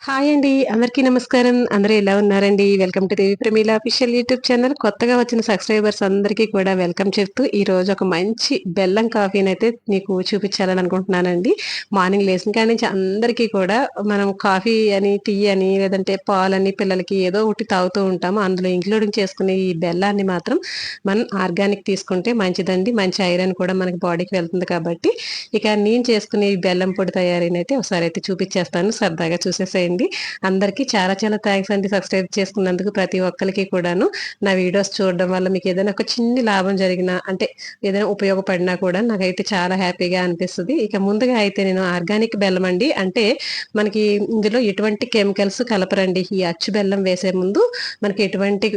Hi అండి. అందరికీ నమస్కారం. అందరూ ఎలా ఉన్నారండి? Welcome to Devi Pramila official YouTube channel. కొత్తగా వచ్చిన సబ్స్క్రైబర్స్ అందరికీ కూడా వెల్కమ్ చెప్తూ, ఈరోజు ఒక మంచి బెల్లం కాఫీనైతే మీకు చూపించాలని అనుకుంటున్నానండి. మార్నింగ్ లేసిన కాడి నుంచి అందరికీ కూడా మనం కాఫీ అని, టీ అని, లేదంటే పాలని పిల్లలకి ఏదో ఒకటి తాగుతూ ఉంటాము. అందులో ఇంక్లూడింగ్ చేసుకునే ఈ బెల్లాన్ని మాత్రం మనం ఆర్గానిక్ తీసుకుంటే మంచిదండి. మంచి ఐరన్ కూడా మనకి బాడీకి వెళ్తుంది కాబట్టి, ఇక నేను చేసుకునే ఈ బెల్లం పొడి తయారీనైతే ఒకసారి అయితే చూపించేస్తాను. సరదాగా చూసేసేయండి. అందరికీ చాలా చాలా థ్యాంక్స్ అండి సబ్స్క్రైబ్ చేసుకున్నందుకు ప్రతి ఒక్కరికి కూడాను. నా వీడియోస్ చూడడం వల్ల మీకు ఏదైనా ఒక చిన్ని లాభం జరిగినా అంటే ఏదైనా ఉపయోగపడినా కూడా నాకైతే చాలా హ్యాపీగా అనిపిస్తుంది. ఇక ముందుగా అయితే నేను ఆర్గానిక్ బెల్లం అండి, అంటే మనకి ఇందులో ఎటువంటి కెమికల్స్ కలపరండి. ఈ అచ్చు బెల్లం వేసే ముందు మనకి ఎటువంటి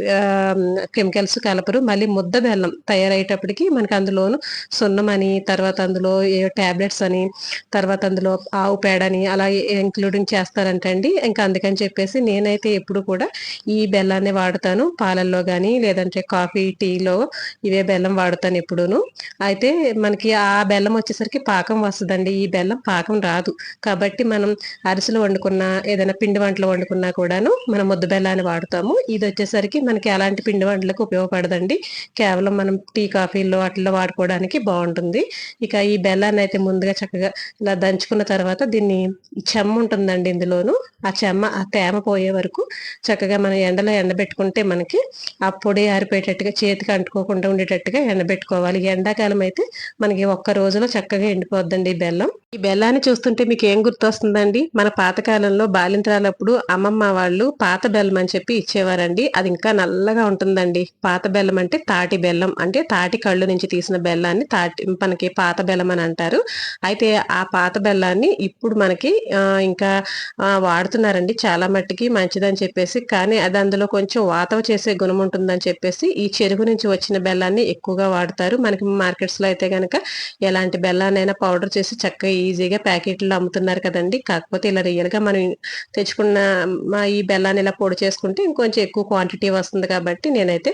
కెమికల్స్ కలపరు. మళ్ళీ ముద్ద బెల్లం తయారయ్యేటప్పటికి మనకి అందులోను సున్నం అని, తర్వాత అందులో ఏ టాబ్లెట్స్ అని, తర్వాత అందులో ఆవు పేడని అలా ఇంక్లూడింగ్ చేస్తారంటండి. ఇంకా అందుకని చెప్పేసి నేనైతే ఎప్పుడు కూడా ఈ బెల్లాన్ని వాడతాను. పాలల్లో కానీ లేదంటే కాఫీ టీలో ఇవే బెల్లం వాడతాను ఎప్పుడూను. అయితే మనకి ఆ బెల్లం వచ్చేసరికి పాకం వస్తుందండి. ఈ బెల్లం పాకం రాదు. కాబట్టి మనం అరిసెలు వండుకున్నా, ఏదైనా పిండి వంటలు వండుకున్నా కూడాను మనం ముద్ద బెల్లాన్ని వాడతాము. ఇది వచ్చేసరికి మనకి అలాంటి పిండి వంటలకు ఉపయోగపడదండి. కేవలం మనం టీ కాఫీల్లో వాటిల్లో వాడుకోవడానికి బాగుంటుంది. ఇక ఈ బెల్లాన్ని అయితే ముందుగా చక్కగా ఇలా దంచుకున్న తర్వాత దీన్ని చెమ్మ ఉంటుందండి ఇందులోను. ఆ చెమ్మ ఆ తేమ పోయే వరకు చక్కగా మనం ఎండలో ఎండబెట్టుకుంటే మనకి ఆ పొడి ఆరిపోయేటట్టుగా చేతికి అంటుకోకుండా ఉండేటట్టుగా ఎండబెట్టుకోవాలి. ఎండాకాలం అయితే మనకి ఒక్క రోజులో చక్కగా ఎండిపోద్దండి ఈ బెల్లం. ఈ బెల్లాన్ని చూస్తుంటే మీకు ఏం గుర్తొస్తుందండి? మన పాతకాలంలో బాలింతరాలప్పుడు అమ్మమ్మ వాళ్ళు పాత బెల్లం అని చెప్పి ఇచ్చేవారండి. అది ఇంకా నల్లగా ఉంటుందండి. పాత బెల్లం అంటే తాటి బెల్లం, అంటే తాటి కళ్ళు నుంచి తీసిన బెల్లాన్ని మనకి పాత బెల్లం అని అంటారు. అయితే ఆ పాత బెల్లాన్ని ఇప్పుడు మనకి ఇంకా వాడుతున్నారండి చాలా మట్టికి మంచిదని చెప్పేసి. కానీ అది అందులో కొంచెం వాతవ చేసే గుణం ఉంటుందని చెప్పేసి ఈ చెరుకు నుంచి వచ్చిన బెల్లాన్ని ఎక్కువగా వాడతారు. మనకి మార్కెట్స్ లో అయితే గనక ఎలాంటి బెల్లాన్నైనా పౌడర్ చేసి చక్కగా ఈజీగా ప్యాకెట్లో అమ్ముతున్నారు కదండి. కాకపోతే ఇలా రియల్ గా మనం తెచ్చుకున్న ఈ బెల్లాన్ని ఇలా పొడి చేసుకుంటే ఇంకొంచెం ఎక్కువ క్వాంటిటీ వస్తుంది. కాబట్టి నేనైతే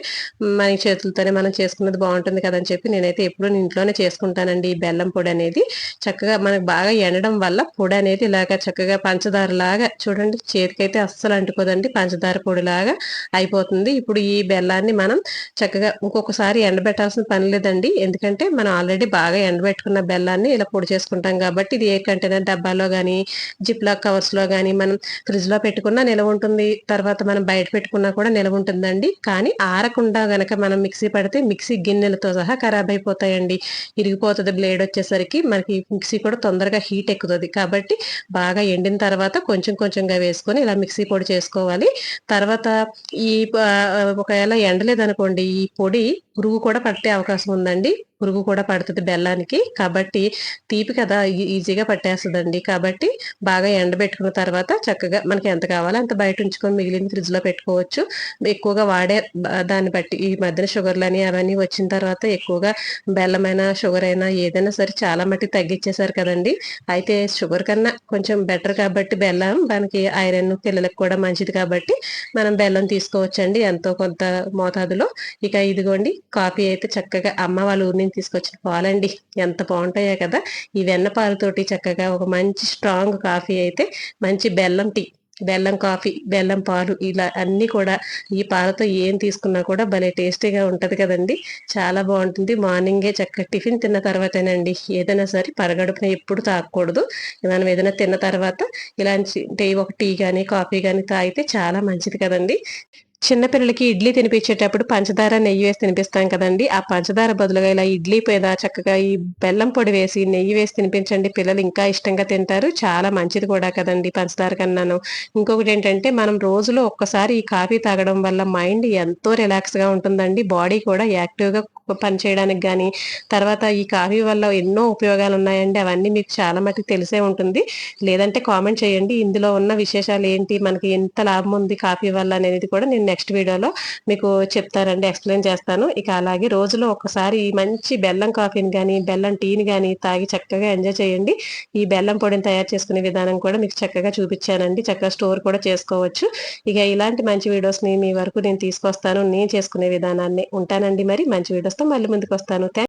మన చేతులతోనే మనం చేసుకున్నది బాగుంటుంది కదని చెప్పి నేనైతే ఎప్పుడు ఇంట్లోనే చేసుకుంటానండి ఈ బెల్లం పొడి అనేది. చక్కగా మనకు బాగా ఎండడం వల్ల పొడి అనేది ఇలాగా చక్కగా పంచదార లాగా చూడండి, చేతికైతే అస్సలు అంటుకోదండి. పంచదార పొడిలాగా అయిపోతుంది. ఇప్పుడు ఈ బెల్లాన్ని మనం చక్కగా ఇంకొకసారి ఎండబెట్టాల్సిన పని లేదండి. ఎందుకంటే మనం ఆల్రెడీ బాగా ఎండబెట్టుకున్న బెల్లాన్ని ఇలా పొడి చేసుకుంటాం కాబట్టి ఇది ఏ కంటైనర్ డబ్బాలో కానీ, జిప్లాక్ కవర్స్ లో కానీ మనం ఫ్రిడ్జ్ లో పెట్టుకున్నా నిలవ ఉంటుంది. తర్వాత మనం బయట పెట్టుకున్నా కూడా నిలవ ఉంటుందండి. కానీ ఆరకుండా గనక మనం మిక్సీ పడితే మిక్సీ గిన్నెలతో సహా ఖరాబ్ అయిపోతాయండి. ఇరిగిపోతుంది బ్లేడ్ వచ్చేసరికి. మనకి మిక్సీ కూడా తొందరగా హీట్ ఎక్కుతుంది. కాబట్టి బాగా ఎండిన తర్వాత కొంచెం కొంచెంగా వేసుకొని ఇలా మిక్సీ పొడి చేసుకోవాలి. తర్వాత ఈ ఒకవేళ ఎండలేదనుకోండి ఈ పొడి పురుగు కూడా పట్టే అవకాశం ఉందండి. పురుగు కూడా పడుతుంది బెల్లానికి. కాబట్టి తీపి కదా ఈజీగా పట్టేస్తుందండి. కాబట్టి బాగా ఎండబెట్టుకున్న తర్వాత చక్కగా మనకి ఎంత కావాలో అంత బయట ఉంచుకొని మిగిలిన ఫ్రిడ్జ్ లో పెట్టుకోవచ్చు. ఎక్కువగా వాడే దాన్ని బట్టి ఈ మధ్యన షుగర్లని అవన్నీ వచ్చిన తర్వాత ఎక్కువగా బెల్లమైనా షుగర్ అయినా ఏదైనా సరే చాలా మట్టి తగ్గించేశారు కదండి. అయితే షుగర్ కన్నా కొంచెం బెటర్ కాబట్టి బెల్లం దానికి ఐరన్ పిల్లలకు కూడా మంచిది కాబట్టి మనం బెల్లం తీసుకోవచ్చండి ఎంతో కొంత మోతాదులో. ఇక ఇదిగోండి కాఫీ అయితే చక్కగా అమ్మ వాళ్ళ ఊరి నుంచి తీసుకొచ్చిన పాలండి, ఎంత బాగుంటాయో కదా. ఈ వెన్న పాలతోటి చక్కగా ఒక మంచి స్ట్రాంగ్ కాఫీ అయితే మంచి బెల్లం టీ, బెల్లం కాఫీ, బెల్లం పాలు ఇలా అన్ని కూడా ఈ పాలతో ఏం తీసుకున్నా కూడా భలే టేస్టీగా ఉంటది కదండి. చాలా బాగుంటుంది. మార్నింగే చక్కగా టిఫిన్ తిన్న తర్వాతేనండి ఏదైనా సరే పరగడుపున ఎప్పుడు తాగకూడదు. మనం ఏదైనా తిన్న తర్వాత ఇలాంటి ఒక టీ కానీ కాఫీ కానీ తాగితే చాలా మంచిది కదండి. చిన్నపిల్లలకి ఇడ్లీ తినిపించేటప్పుడు పంచదార నెయ్యి వేసి తినిపిస్తాం కదండి. ఆ పంచదార బదులుగా ఇలా ఇడ్లీ పైన చక్కగా ఈ బెల్లం పొడి వేసి నెయ్యి వేసి తినిపించండి. పిల్లలు ఇంకా ఇష్టంగా తింటారు. చాలా మంచిది కూడా కదండి పంచదార కన్నాను. ఇంకొకటి ఏంటంటే మనం రోజులో ఒక్కసారి ఈ కాఫీ తాగడం వల్ల మైండ్ ఎంతో రిలాక్స్ గా ఉంటుందండి. బాడీ కూడా యాక్టివ్ గా పనిచేయడానికి కానీ, తర్వాత ఈ కాఫీ వల్ల ఎన్నో ఉపయోగాలు ఉన్నాయండి. అవన్నీ మీకు చాలా మటుకు తెలిసే ఉంటుంది. లేదంటే కామెంట్ చేయండి ఇందులో ఉన్న విశేషాలు ఏంటి, మనకి ఎంత లాభం ఉంది కాఫీ వల్ల అనేది కూడా నేను నెక్స్ట్ వీడియోలో మీకు చెప్తానండి, ఎక్స్ప్లెయిన్ చేస్తాను. ఇక అలాగే రోజులో ఒక్కసారి ఈ మంచి బెల్లం కాఫీని కానీ బెల్లం టీని కానీ తాగి చక్కగా ఎంజాయ్ చేయండి. ఈ బెల్లం పొడిని తయారు చేసుకునే విధానం కూడా మీకు చక్కగా చూపించానండి. చక్కగా స్టోర్ కూడా చేసుకోవచ్చు. ఇక ఇలాంటి మంచి వీడియోస్ ని మీ వరకు నేను తీసుకొస్తాను, నేను చేసుకునే విధానాన్ని. ఉంటానండి మరి మంచి వీడియోస్తో మళ్ళీ ముందుకు వస్తాను.